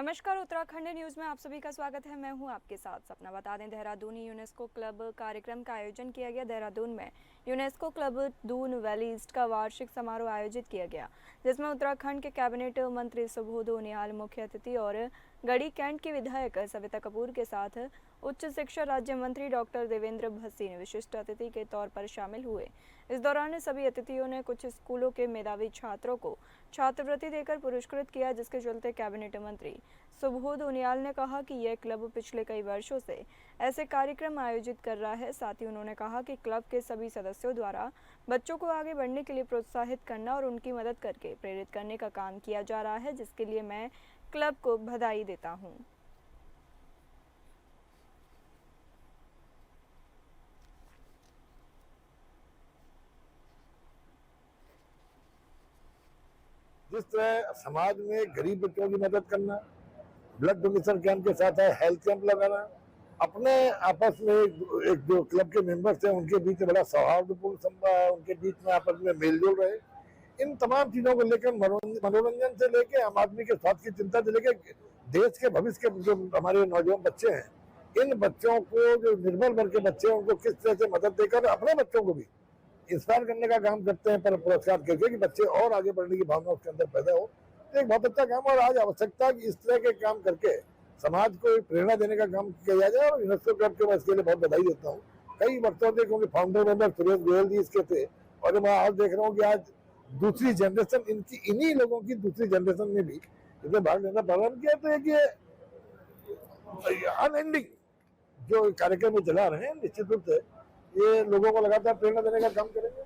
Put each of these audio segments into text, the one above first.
नमस्कार, उत्तराखंड न्यूज में आप सभी का स्वागत है। मैं हूं आपके साथ सपना। बता दें, देहरादून यूनेस्को क्लब कार्यक्रम का आयोजन किया गया। देहरादून में UNESCO club Doon valley east का वार्षिक समारोह आयोजित किया गया, जिसमें उत्तराखंड के कैबिनेट मंत्री सुबोध उनियाल मुख्य अतिथि और गढ़ी कैंट की विधायक सविता कपूर के साथ उच्च शिक्षा राज्य मंत्री डॉक्टर देवेंद्र भसीन विशिष्ट अतिथि के तौर पर शामिल हुए। इस दौरान सभी अतिथियों ने कुछ स्कूलों के मेधावी छात्रों को छात्रवृत्ति देकर पुरस्कृत किया, जिसके चलते कैबिनेट मंत्री सुबोध उनियाल ने कहा कि यह क्लब पिछले कई वर्षों से ऐसे कार्यक्रम आयोजित कर रहा है। साथ ही उन्होंने कहा कि क्लब के सभी सदस्यों द्वारा बच्चों को आगे बढ़ने के लिए प्रोत्साहित करना और उनकी मदद करके प्रेरित करने का काम किया जा रहा है, जिसके लिए मैं क्लब को बधाई देता हूँ। जिस तरह समाज में गरीब बच्चों की मदद करना, ब्लड डोनेशन कैंप के साथ है हेल्थ कैंप लगाना, अपने आपस में एक जो क्लब के मेंबर्स हैं उनके बीच में बड़ा सौहार्दपूर्ण संवाद है, उनके बीच में आपस में मेलजोल रहे, इन तमाम चीजों को लेकर मनोरंजन से लेके आम आदमी के स्वास्थ्य की चिंता से लेके देश के भविष्य के जो हमारे नौजवान बच्चे हैं, इन बच्चों को जो निर्बल वर्ग के बच्चे हैं उनको किस तरह से मदद देकर अपने बच्चों को भी इंस्पायर करने का काम करते हैं, पर पुरस्कार करके कि बच्चे और आगे बढ़ने की भावना उसके अंदर पैदा हो। तो एक बहुत अच्छा काम, और आज आवश्यकता कि इस तरह के काम करके समाज को एक प्रेरणा देने का काम किया जाए, और यूनेस्को क्लब के मैं इसके लिए बहुत बधाई देता हूँ। कई वर्षों से, क्योंकि फाउंडर मेंबर सुरेश गोयल जी इसके थे, और मैं आज देख रहा हूँ कि आज दूसरी जनरेशन इनकी, इन्हीं लोगों की दूसरी जनरेशन ने भी इसमें भाग लेना प्रारंभ किया। तो एक ये अनएंडिंग जो कार्यक्रम चला रहे हैं, निश्चित रूप से ये लोगों को लगातार प्रेरणा देने का काम करेंगे।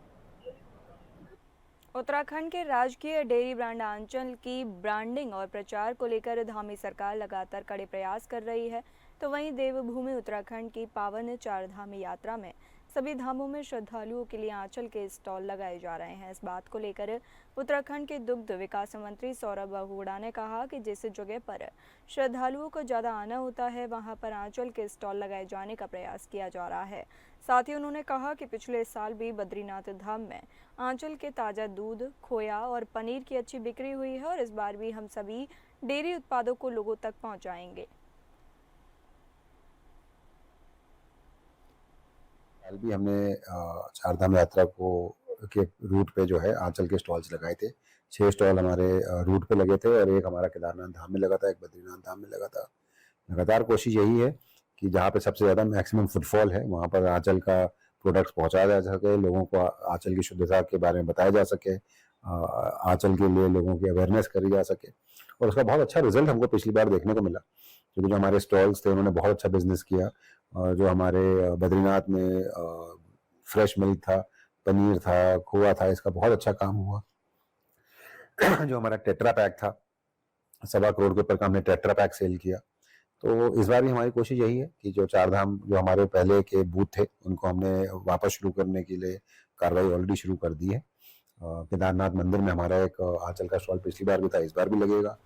उत्तराखंड के राजकीय डेयरी ब्रांड आंचल की ब्रांडिंग और प्रचार को लेकर धामी सरकार लगातार कड़े प्रयास कर रही है। तो वहीं देवभूमि उत्तराखंड की पावन चारधाम यात्रा में सभी धामों में श्रद्धालुओं के लिए आंचल के स्टॉल लगाए जा रहे हैं। इस बात को लेकर उत्तराखंड के दुग्ध विकास मंत्री सौरभ बहुगुणा ने कहा कि जिस जगह पर श्रद्धालुओं को ज़्यादा आना होता है, वहां पर आंचल के स्टॉल लगाए जाने का प्रयास किया जा रहा है। साथ ही उन्होंने कहा कि पिछले साल भी बद्रीनाथ धाम में आंचल के ताज़ा दूध, खोया और पनीर की अच्छी बिक्री हुई है, और इस बार भी हम सभी डेयरी उत्पादों को लोगों तक पहुंचाएंगे। कल भी हमने चारधाम यात्रा को के रूट पे जो है आंचल के स्टॉल्स लगाए थे। 6 स्टॉल हमारे रूट पे लगे थे और एक हमारा केदारनाथ धाम में लगा था, एक बद्रीनाथ धाम में लगा था। लगातार कोशिश यही है कि जहाँ पे सबसे ज़्यादा मैक्सिमम फुटफॉल है वहाँ पर आंचल का प्रोडक्ट्स पहुँचाया जा सके, लोगों को आंचल की शुद्धता के बारे में बताया जा सके, आंचल के लिए लोगों की अवेयरनेस करी जा सके, और उसका बहुत अच्छा रिजल्ट हमको पिछली बार देखने को मिला, क्योंकि जो हमारे स्टॉल्स थे उन्होंने बहुत अच्छा बिजनेस किया। और जो हमारे बद्रीनाथ में फ्रेश मिल्क था, पनीर था, खोआ था, इसका बहुत अच्छा काम हुआ। जो हमारा टेट्रा पैक था, 1.25 करोड़ के ऊपर का हमने टेट्रा पैक सेल किया। तो इस बार भी हमारी कोशिश यही है कि जो चारधाम जो हमारे पहले के बूथ थे उनको हमने वापस शुरू करने के लिए कार्रवाई ऑलरेडी शुरू कर दी है। केदारनाथ मंदिर में हमारा एक आंचल का स्टॉल पिछली बार भी था, इस बार भी लगेगा।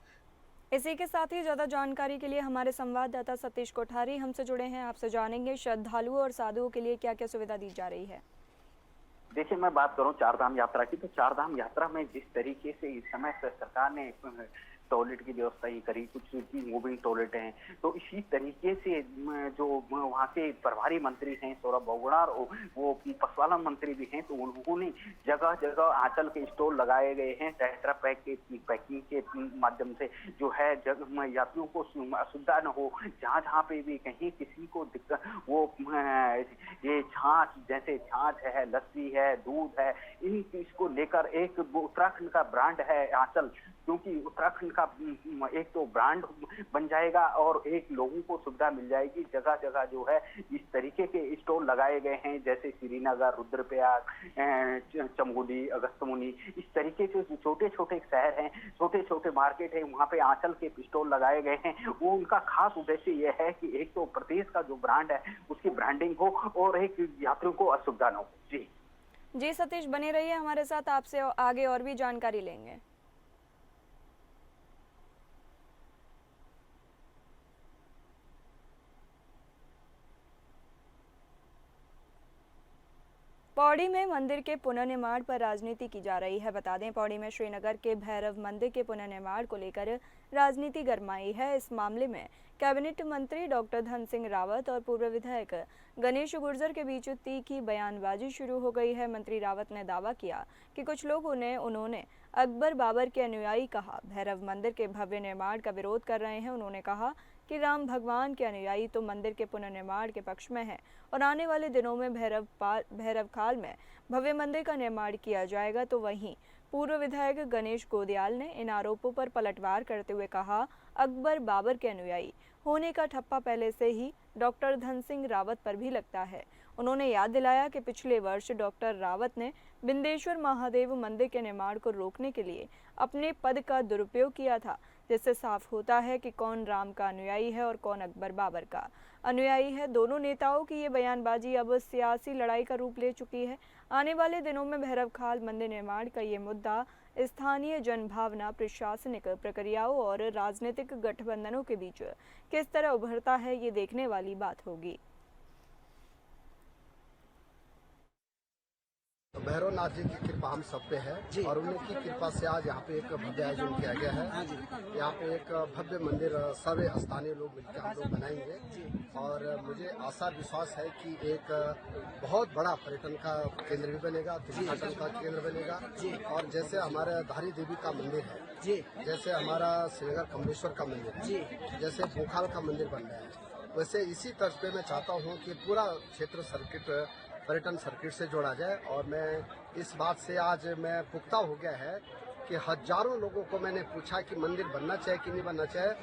इसी के साथ ही ज़्यादा जानकारी के लिए हमारे संवाददाता सतीश कोठारी हमसे जुड़े हैं। आपसे जानेंगे श्रद्धालुओं और साधुओं के लिए क्या क्या सुविधा दी जा रही है। देखिए, मैं बात करूं चारधाम यात्रा की, तो चारधाम यात्रा में जिस तरीके से इस समय सरकार ने टॉयलेट की व्यवस्था ही करी, कुछ मूविंग टॉयलेट हैं, तो इसी तरीके से जो वहाँ के प्रभारी मंत्री हैं सौरभ बहुगुणा, और वो पशुपालन मंत्री भी हैं, तो उन्होंने जगह जगह आंचल के स्टॉल लगाए गए हैं। टेट्रा पैक के पैकिंग के माध्यम से जो है यात्रियों को असुविधा न हो, जहाँ जहाँ पे भी कहीं किसी को दिक्कत, वो ये छाछ, जैसे छाछ है, लस्सी है, दूध है, इन इसको लेकर एक उत्तराखंड का ब्रांड है आंचल, क्योंकि उत्तराखंड का एक तो ब्रांड बन जाएगा और एक लोगों को सुविधा मिल जाएगी। जगह जगह जो है इस तरीके के स्टॉल लगाए गए हैं, जैसे श्रीनगर, रुद्रप्रयाग, चमोली, अगस्त्यमुनि, इस तरीके से जो छोटे छोटे शहर हैं, छोटे छोटे मार्केट है, वहाँ पे आंचल के स्टॉल लगाए गए हैं। वो उनका खास उद्देश्य यह है कि एक तो प्रदेश का जो ब्रांड है उसकी ब्रांडिंग हो और एक यात्रियों को असुविधा न हो। जी सतीश, बने रहिए हमारे साथ, आपसे आगे और भी जानकारी लेंगे। पौड़ी में मंदिर के पुनर्निर्माण पर राजनीति की जा रही है। बता दें, पौड़ी में श्रीनगर के भैरव मंदिर के पुनर्निर्माण को लेकर राजनीति गरमाई है। इस मामले में कैबिनेट मंत्री डॉक्टर धन सिंह रावत और पूर्व विधायक गणेश गुर्जर के बीच तीखी बयानबाजी शुरू हो गई है। मंत्री रावत ने दावा किया कि कुछ लोगों ने उन्होंने अकबर बाबर के अनुयायी कहा, भैरव मंदिर के भव्य निर्माण का विरोध कर रहे हैं। उन्होंने कहा कि राम भगवान के अनुयायी तो मंदिर के पुनर्निर्माण के पक्ष में हैं और आने वाले दिनों में भैरव खाल में भव्य मंदिर का निर्माण किया जाएगा। तो वहीं पूर्व विधायक गणेश गोदियाल ने इन आरोपों पर पलटवार करते हुए कहा, अकबर बाबर के अनुयायी होने का ठप्पा पहले से ही डॉक्टर धन सिंह रावत पर भी लगता है। उन्होंने याद दिलाया कि पिछले वर्ष डॉक्टर रावत ने बिंदेश्वर महादेव मंदिर के निर्माण को रोकने के लिए अपने पद का दुरुपयोग किया था, जिससे साफ होता है कि कौन राम का अनुयायी है और कौन अकबर बाबर का अनुयायी है। दोनों नेताओं की ये बयानबाजी अब सियासी लड़ाई का रूप ले चुकी है। आने वाले दिनों में भैरव खाल मंदिर निर्माण का ये मुद्दा स्थानीय जनभावना, प्रशासनिक प्रक्रियाओं और राजनीतिक गठबंधनों के बीच किस तरह उभरता है, ये देखने वाली बात होगी। भैरवनाथ जी की कृपा हम सब पे है और उनकी कृपा से आज यहाँ पे एक भव्य आयोजन किया गया है। यहाँ पे एक भव्य मंदिर सभी स्थानीय लोग मिलकर हम लोग बनाएंगे और मुझे आशा विश्वास है कि एक बहुत बड़ा पर्यटन का केंद्र भी बनेगा, तीर्थाटन का केंद्र बनेगा। और जैसे हमारे धारी देवी का मंदिर है, जैसे हमारा श्रीनगर कमलेश्वर का मंदिर है, जैसे भोकाल का मंदिर बन रहा है, वैसे इसी तर्ज पे मैं चाहता हूँ कि पूरा क्षेत्र सर्किट पर्यटन सर्किट से जोड़ा जाए। और मैं इस बात से आज मैं पुख्ता हो गया है कि हजारों लोगों को मैंने पूछा कि मंदिर बनना चाहिए कि नहीं बनना चाहिए।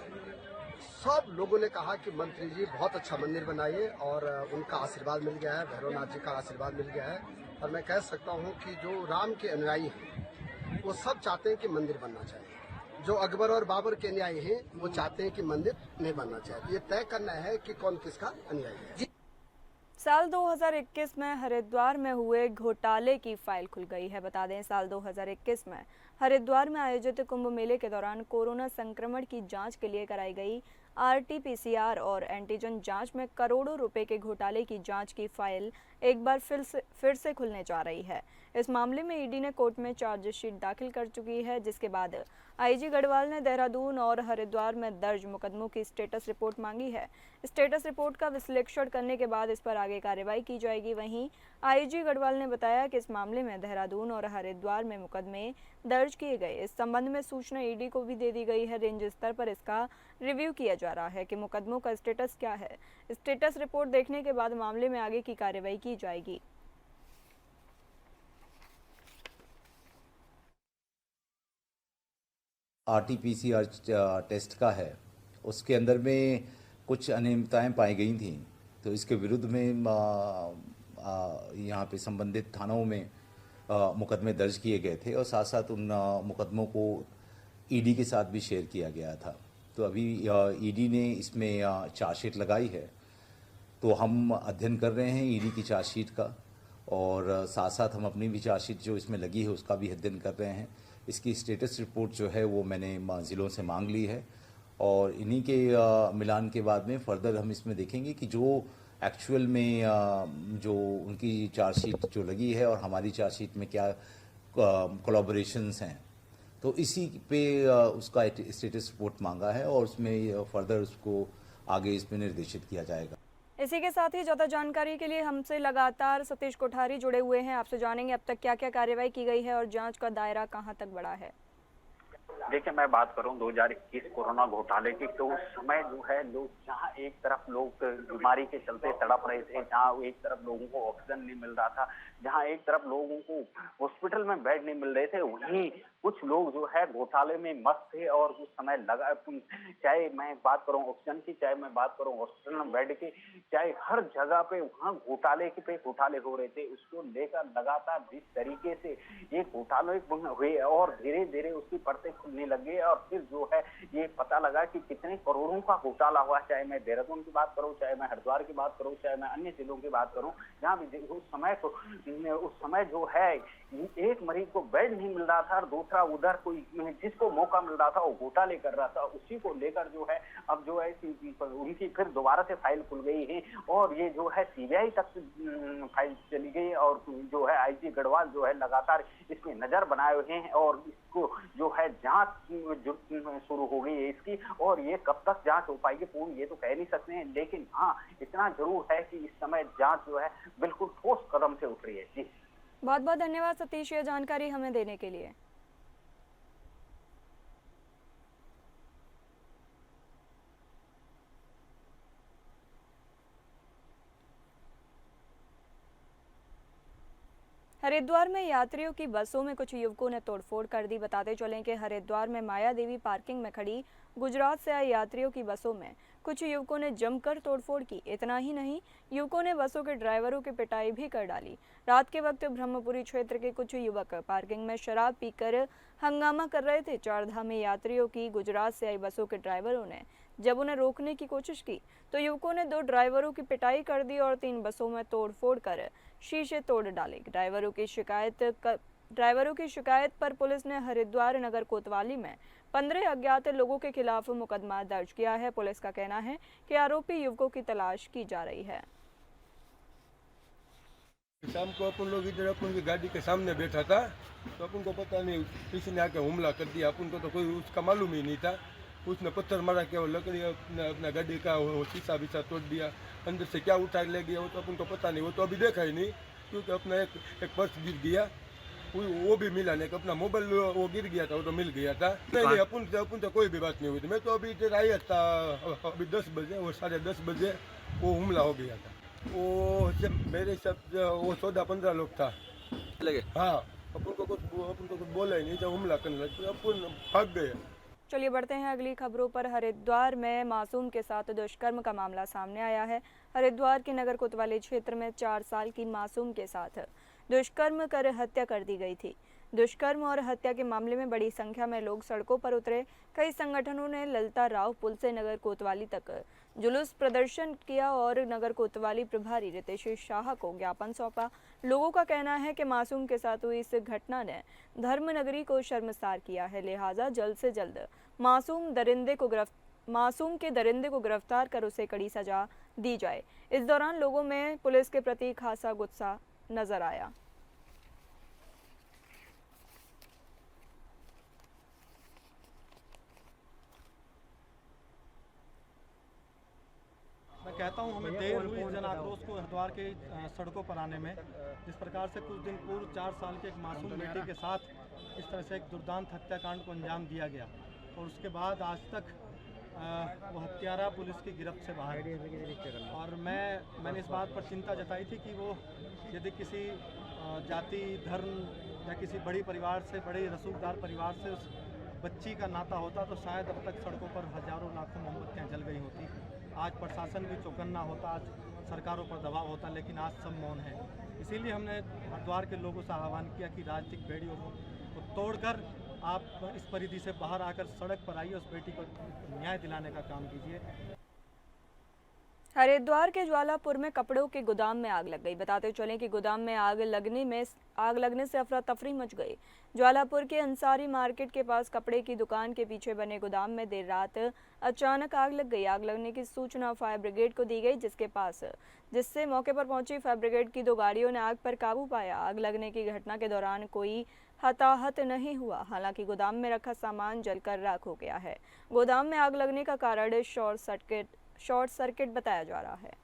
सब लोगों ने कहा कि मंत्री जी बहुत अच्छा मंदिर बनाइए और उनका आशीर्वाद मिल गया है, भैरवनाथ जी का आशीर्वाद मिल गया है। और मैं कह सकता हूँ कि जो राम के अनुयायी हैं वो सब चाहते हैं कि मंदिर बनना चाहिए। जो अकबर और बाबर के अनुयायी हैं वो चाहते हैं कि मंदिर नहीं बनना चाहिए। ये तय करना है कि कौन किसका अनुयायी है। साल 2021 में हरिद्वार में हुए घोटाले की फाइल खुल गई है। बता दें, साल 2021 में हरिद्वार में आयोजित कुंभ मेले के दौरान कोरोना संक्रमण की जांच के लिए कराई गई RT-PCR और एंटीजन जांच में करोड़ों रुपए के घोटाले की जांच की फाइल एक बार फिर से खुलने जा रही है। इस मामले में ईडी ने कोर्ट में चार्जशीट दाखिल कर चुकी है, जिसके बाद IG गढ़वाल ने देहरादून और हरिद्वार में दर्ज मुकदमों की स्टेटस रिपोर्ट मांगी है। स्टेटस रिपोर्ट का विश्लेषण करने के बाद इस पर आगे कार्रवाई की जाएगी। वहीं IG गढ़वाल ने बताया कि इस मामले में देहरादून और हरिद्वार में मुकदमे दर्ज किए गए। इस संबंध में सूचना ईडी को भी दे दी गई है। रेंज स्तर पर इसका रिव्यू किया जा रहा है कि मुकदमों का स्टेटस क्या है। स्टेटस रिपोर्ट देखने के बाद मामले में आगे की कार्रवाई की जाएगी। RT-PCR टेस्ट का है, उसके अंदर में कुछ अनियमितताएं पाई गई थी, तो इसके विरुद्ध में यहाँ पे संबंधित थानों में मुकदमे दर्ज किए गए थे और साथ साथ उन मुकदमों को ईडी के साथ भी शेयर किया गया था। तो अभी ईडी ने इसमें चार्जशीट लगाई है, तो हम अध्ययन कर रहे हैं ईडी की चार्जशीट का और साथ साथ हम अपनी भी चार्जशीट जो इसमें लगी है उसका भी अध्ययन कर रहे हैं। इसकी स्टेटस रिपोर्ट जो है वो मैंने ज़िलों से मांग ली है और इन्हीं के मिलान के बाद में फर्दर हम इसमें देखेंगे कि जो एक्चुअल में जो उनकी चार्जशीट जो लगी है और हमारी चार्जशीट में क्या कोलैबोरेशंस हैं, तो इसी पे उसका स्टेटस रिपोर्ट मांगा है और उसमें फर्दर उसको आगे इसमें निर्देशित किया जाएगा। इसी के साथ ही ज़्यादा जानकारी के लिए हमसे लगातार सतीश कोठारी जुड़े हुए हैं। आपसे जानेंगे अब तक क्या क्या कार्रवाई की गई है और जांच का दायरा कहां तक बढ़ा है। देखिए, मैं बात करूं 2021 कोरोना घोटाले की, तो उस समय जो है लोग जहां एक तरफ लोग बीमारी के चलते तड़प रहे थे, जहां एक तरफ लोगों को ऑक्सीजन नहीं मिल रहा था, जहां एक तरफ लोगों को हॉस्पिटल में बेड नहीं मिल रहे थे, वहीं कुछ लोग जो है घोटाले में मस्त थे और उस समय लगा, चाहे मैं बात करूं ऑक्सीजन की, चाहे मैं बात करूं हॉस्पिटल में बेड की, चाहे हर जगह पे वहां घोटाले पे घोटाले हो रहे थे। उसको लेकर लगातार जिस तरीके से ये घोटाले हुए और धीरे धीरे उसकी परतें खुलने लगी और फिर जो है ये पता लगा कि कितने करोड़ों का घोटाला हुआ। चाहे मैं देहरादून की बात करूं, चाहे मैं हरिद्वार की बात करूं, चाहे मैं अन्य जिलों की बात करूं, जहां भी उस समय तो उस समय जो है एक मरीज को बेड नहीं मिल रहा था और दूसरा उधर कोई जिसको मौका मिल रहा था वो घोटाले कर रहा था, उसी को लेकर जो है अब जो है उनकी फिर दोबारा से फाइल खुल गई है और ये जो है सीबीआई तक फाइल चली गई और जो है आईजी गढ़वाल जो है लगातार इसमें नजर बनाए हुए हैं और इसको जो है जांच शुरू हो गई है इसकी। और ये कब तक जांच हो पाएगी पूर्ण ये तो कह नहीं सकते हैं, लेकिन हाँ इतना जरूर है कि इस समय जांच जो है बिल्कुल ठोस कदम से उठ रही है। जी बहुत बहुत धन्यवाद सतीश, ये जानकारी हमें देने के लिए। हरिद्वार में यात्रियों की बसों में कुछ युवकों ने तोड़फोड़ कर दी। बताते चलें कि हरिद्वार में माया देवी पार्किंग में खड़ी गुजरात से आए यात्रियों की बसों में कुछ युवकों ने जमकर तोड़फोड़ की। इतना ही नहीं, युवकों ने बसों के ड्राइवरों की पिटाई भी कर डाली। रात के वक्त ब्रह्मपुरी क्षेत्र के कुछ युवक पार्किंग में शराब पीकर हंगामा कर रहे थे। चारधामी यात्रियों की गुजरात से आई बसों के ड्राइवरों ने जब उन्हें रोकने की कोशिश की तो युवकों ने 2 ड्राइवरों की पिटाई कर दी और 3 बसों में तोड़फोड़ कर शीशे तोड़ डाले। ड्राइवरों की शिकायत पर पुलिस ने हरिद्वार नगर कोतवाली में 15 अज्ञात लोगों के खिलाफ मुकदमा दर्ज किया है। पुलिस का कहना है कि आरोपी युवकों की तलाश की जा रही है। शाम को अपन लोग इधर अपन की गाड़ी के सामने बैठा था तो अपन को पता नहीं किसी ने आके हमला कर दिया। अपन को तो कोई उसका मालूम ही नहीं था। उसने पत्थर मारा के वो लकड़ी अपना गाड़ी का वो शीशा बीसा तोड़ दिया, अंदर से क्या उठा ले गया वो तो अपन को पता नहीं, वो तो अभी देखा ही नहीं क्योंकि अपना एक पर्स गिर गया वो भी मिला नहीं, अपना मोबाइल वो गिर गया था वो तो मिल गया था। नहीं अपन तो कोई भी बात नहीं हुई थी। मैं तो अभी इधर आया था अभी 10 बजे और 10:30 बजे वो हमला हो गया था। वो जब मेरे सब वो 14-15 लोग था लगे। हाँ अपन को कुछ बोला ही नहीं, जब हमला करने लगे अपन भाग गए। चलिए बढ़ते हैं अगली खबरों पर। हरिद्वार में मासूम के साथ दुष्कर्म का मामला सामने आया है। हरिद्वार के नगर कोतवाली क्षेत्र में 4 साल की मासूम के साथ दुष्कर्म कर हत्या कर दी गई थी। दुष्कर्म और हत्या के मामले में बड़ी संख्या में लोग सड़कों पर उतरे। कई संगठनों ने ललिता राव पुल से नगर कोतवाली तक जुलूस प्रदर्शन किया और नगर कोतवाली प्रभारी रितेश शाह को ज्ञापन सौंपा। लोगों का कहना है कि मासूम के साथ हुई इस घटना ने धर्मनगरी को शर्मसार किया है, लिहाजा जल्द से जल्द मासूम के दरिंदे को गिरफ्तार कर उसे कड़ी सजा दी जाए। इस दौरान लोगों में पुलिस के प्रति खासा गुस्सा नजर आया। मैं कहता हूँ हमें देर हुई जन आक्रोश को हरिद्वार के सड़कों पर आने में। जिस प्रकार से कुछ दिन पूर्व 4 साल के एक मासूम बेटी के साथ इस तरह से एक दुर्दांत हत्याकांड को अंजाम दिया गया और उसके बाद आज तक वो हत्यारा पुलिस की गिरफ्त से बाहर है। और मैंने इस बात पर चिंता जताई थी कि वो यदि किसी जाति धर्म या किसी बड़ी परिवार से, बड़े रसूखदार परिवार से उस बच्ची का नाता होता तो शायद अब तक सड़कों पर हजारों लाखों मोमबत्तियाँ जल गई होती। आज प्रशासन भी चौकन्ना होता, आज सरकारों पर दबाव होता, लेकिन आज सब मौन है। इसीलिए हमने हरिद्वार के लोगों से आह्वान किया कि राजनीतिक बेड़ियों को तोड़कर आप इस परिधि से बाहर आकर सड़क पर आइए, उस बेटी को न्याय दिलाने का काम कीजिए। हरिद्वार के ज्वालापुर में कपड़ों के गोदाम में आग लग गई। बताते चलें कि गोदाम में आग लगने से अफरा तफरी मच गई। ज्वालापुर के अंसारी मार्केट के पास कपड़े की दुकान के पीछे बने गोदाम में देर रात अचानक आग लग गई। आग लगने की सूचना फायर ब्रिगेड को दी गई, जिससे मौके पर पहुंची फायर ब्रिगेड की 2 गाड़ियों ने आग पर काबू पाया। आग लगने की घटना के दौरान कोई हताहत नहीं हुआ। हालांकि गोदाम में रखा सामान जलकर राख हो गया है। गोदाम में आग लगने का कारण शॉर्ट सर्किट बताया जा रहा है।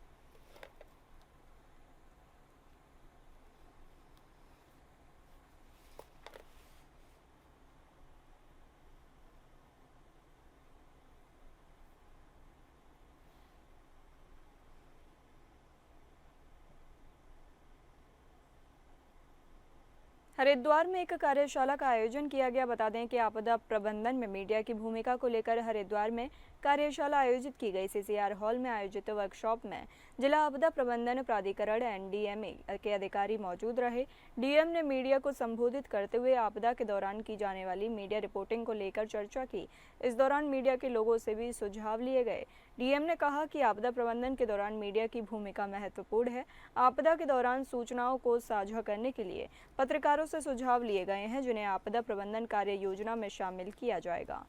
हरिद्वार में एक कार्यशाला का आयोजन किया गया। बता दें कि आपदा प्रबंधन में मीडिया की भूमिका को लेकर हरिद्वार में कार्यशाला आयोजित की गई। CCR हॉल में आयोजित वर्कशॉप में जिला आपदा प्रबंधन प्राधिकरण (NDMA) के अधिकारी मौजूद रहे। डीएम ने मीडिया को संबोधित करते हुए आपदा के दौरान की जाने वाली मीडिया रिपोर्टिंग को लेकर चर्चा की। इस दौरान मीडिया के लोगों से भी सुझाव लिए गए। डीएम ने कहा कि आपदा प्रबंधन के दौरान मीडिया की भूमिका महत्वपूर्ण है। आपदा के दौरान सूचनाओं को साझा करने के लिए पत्रकारों से सुझाव लिए गए हैं, जिन्हें आपदा प्रबंधन कार्य योजना में शामिल किया जाएगा।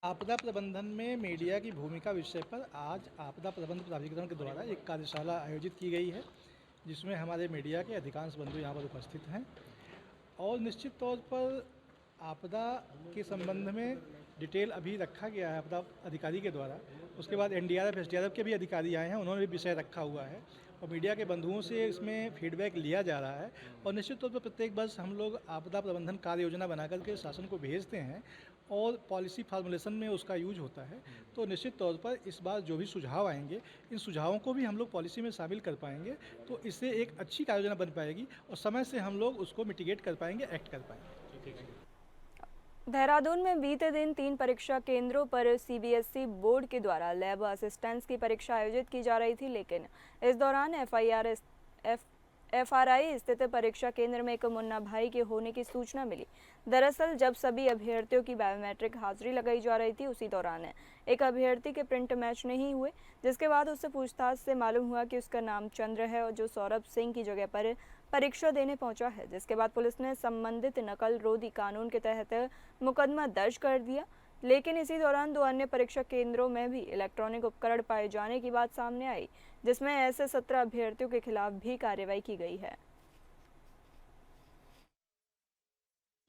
आपदा प्रबंधन में मीडिया की भूमिका विषय पर आज आपदा प्रबंधन प्राधिकरण के द्वारा एक कार्यशाला आयोजित की गई है, जिसमें हमारे मीडिया के अधिकांश बंधु यहाँ पर उपस्थित हैं और निश्चित तौर पर आपदा के संबंध में डिटेल अभी रखा गया है आपदा अधिकारी के द्वारा। उसके बाद NDRF SDRF के भी अधिकारी आए हैं, उन्होंने भी विषय रखा हुआ है और मीडिया के बंधुओं से इसमें फीडबैक लिया जा रहा है और निश्चित तौर पर प्रत्येक वर्ष हम लोग आपदा प्रबंधन कार्य योजना बनाकर के शासन को भेजते हैं और पॉलिसी फार्मुलेशन में उसका यूज होता है। तो निश्चित तौर पर इस बार जो भी सुझाव आएंगे, इन सुझावों को भी हम लोग पॉलिसी में शामिल कर पाएंगे, तो इससे एक अच्छी कार्य योजना बन पाएगी और समय से हम लोग उसको मिटिगेट कर पाएंगे, एक्ट कर पाएंगे। देहरादून में बीते दिन 3 परीक्षा केंद्रों पर CBSE बोर्ड के द्वारा लैब असिस्टेंट्स की परीक्षा आयोजित की जा रही थी, लेकिन इस दौरान FRI स्थित परीक्षा केंद्र में एक मुन्ना भाई के होने की सूचना मिली। दरअसल जब सभी अभ्यर्थियों की बायोमेट्रिक हाजिरी लगाई जा रही थी, उसी दौरान एक अभ्यर्थी के प्रिंट मैच नहीं हुए, जिसके बाद उससे पूछताछ से मालूम हुआ कि उसका नाम चंद्र है और जो सौरभ सिंह की जगह पर परीक्षा देने पहुंचा है। जिसके बाद पुलिस ने संबंधित नकल रोधी कानून के तहत मुकदमा दर्ज कर दिया, लेकिन इसी दौरान 2 अन्य परीक्षा केंद्रों में भी इलेक्ट्रॉनिक उपकरण पाए जाने की बात सामने आई, जिसमें ऐसे 17 अभ्यर्थियों के खिलाफ भी कार्रवाई की गई है।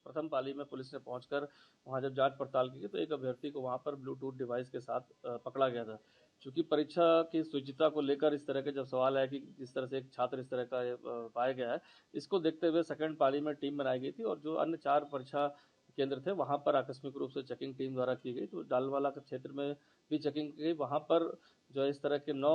प्रथम पाली में पुलिस ने पहुंचकर वहां जब जांच पड़ताल की तो एक अभ्यर्थी को वहां पर ब्लूटूथ डिवाइस के साथ पकड़ा गया था। चूंकि परीक्षा की शुचिता को लेकर इस तरह के जब सवाल है कि जिस तरह से एक छात्र इस तरह का पाया गया है, इसको देखते हुए सेकंड पाली में टीम बनाई गई थी और जो अन्य 4 परीक्षा केंद्र थे वहां पर आकस्मिक रूप से चेकिंग टीम द्वारा की गई। तो डालवाला के क्षेत्र में भी चेकिंग की गई, वहां पर जो इस तरह के 9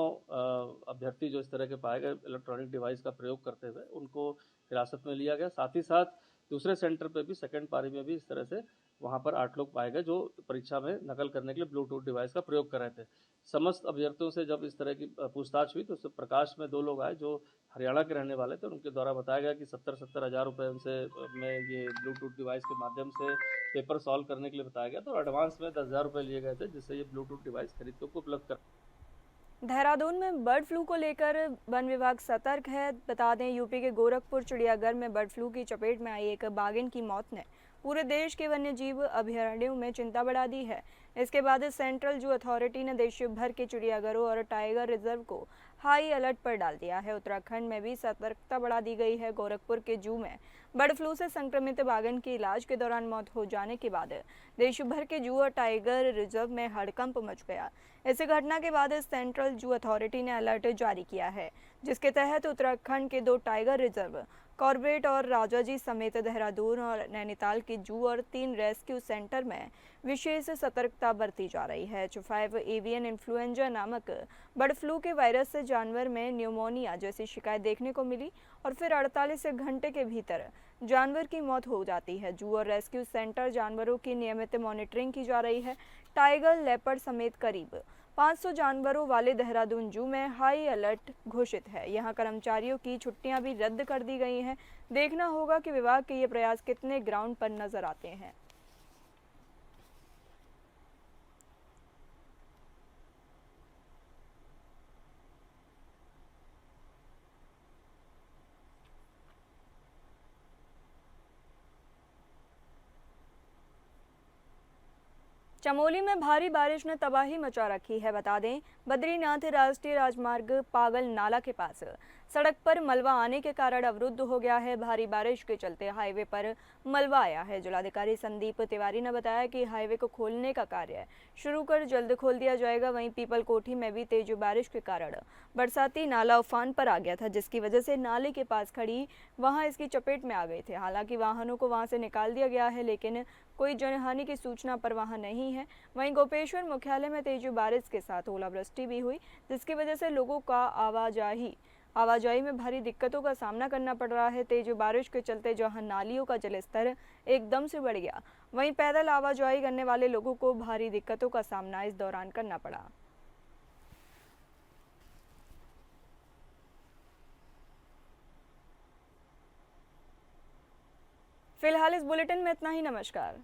अभ्यर्थी जो इस तरह के पाए गए इलेक्ट्रॉनिक डिवाइस का प्रयोग करते हुए, उनको हिरासत में लिया गया। साथ ही साथ दूसरे सेंटर पे भी सेकंड पारी में भी इस तरह से वहां पर 8 लोग पाए गए जो परीक्षा में नकल करने के लिए ब्लूटूथ डिवाइस का प्रयोग कर रहे थे। समस्त अभ्यर्थियों से जब इस तरह की पूछताछ हुई तो उससे प्रकाश में 2 लोग आए जो हरियाणा के रहने वाले थे। उनके द्वारा बताया गया कि 70 हज़ार रुपये उनसे में ये ब्लूटूथ डिवाइस के माध्यम से पेपर सॉल्व करने के लिए बताया गया, तो एडवांस में 10,000 रुपये लिए गए थे, जिससे ये ब्लूटूथ डिवाइस खरीद के उपलब्ध कर। देहरादून में बर्ड फ्लू को लेकर वन विभाग सतर्क है। बता दें, यूपी के गोरखपुर चिड़ियाघर में बर्ड फ्लू की चपेट में आई एक बाघिन की मौत ने पूरे देश के वन्यजीव अभयारण्यों में चिंता बढ़ा दी है। इसके बाद सेंट्रल जू अथॉरिटी ने देश भर के चिड़ियाघरों और टाइगर रिजर्व को हाई अलर्ट पर डाल दिया है। उत्तराखंड में भी सतर्कता बढ़ा दी गई है। गोरखपुर के जू में बर्ड फ्लू से संक्रमित बाघिन की इलाज के दौरान मौत हो जाने के बाद देश भर के जू और टाइगर रिजर्व में हड़कंप मच गया। इस घटना के बाद सेंट्रल जू अथॉरिटी ने अलर्ट जारी किया है, जिसके तहत उत्तराखंड के 2 टाइगर रिजर्व कॉर्बेट और राजाजी समेत देहरादून और नैनीताल के जू और 3 रेस्क्यू सेंटर में विशेष सतर्कता बरती जा रही है। H5 एवियन इन्फ्लुएंजा नामक बर्ड फ्लू के वायरस से जानवर में न्यूमोनिया जैसी शिकायत देखने को मिली और फिर 48 घंटे के भीतर जानवर की मौत हो जाती है। जू और रेस्क्यू सेंटर जानवरों की नियमित मॉनिटरिंग की जा रही है। टाइगर, लेपर्ड समेत करीब 500 जानवरों वाले देहरादून जू में हाई अलर्ट घोषित है। यहां कर्मचारियों की छुट्टियां भी रद्द कर दी गई हैं। देखना होगा कि विभाग के ये प्रयास कितने ग्राउंड पर नजर आते हैं। चमोली में भारी बारिश ने तबाही मचा रखी है। बता दें, बद्रीनाथ राष्ट्रीय राजमार्ग पागल नाला के पास सड़क पर मलबा आने के कारण अवरुद्ध हो गया है। भारी बारिश के चलते हाईवे पर मलबा आया है। जिलाधिकारी संदीप तिवारी ने बताया कि हाईवे को खोलने का कार्य शुरू कर जल्द खोल दिया जाएगा। वहीं पीपल कोठी में भी तेज बारिश के कारण बरसाती नाला उफान पर आ गया था, जिसकी वजह से नाले के पास खड़ी वहां इसकी चपेट में आ गए थे। हालांकि वाहनों को वहां से निकाल दिया गया है, लेकिन कोई जनहानि की सूचना पर वहां नहीं है। वहीं गोपेश्वर मुख्यालय में तेज बारिश के साथ ओलावृष्टि भी हुई, जिसकी वजह से लोगों का आवाजाही आवाजाही में भारी दिक्कतों का सामना करना पड़ रहा है। तेज बारिश के चलते जहां नालियों का जलस्तर एकदम से बढ़ गया, वहीं पैदल आवाजाही करने वाले लोगों को भारी दिक्कतों का सामना इस दौरान करना पड़ा। फिलहाल इस बुलेटिन में इतना ही। नमस्कार।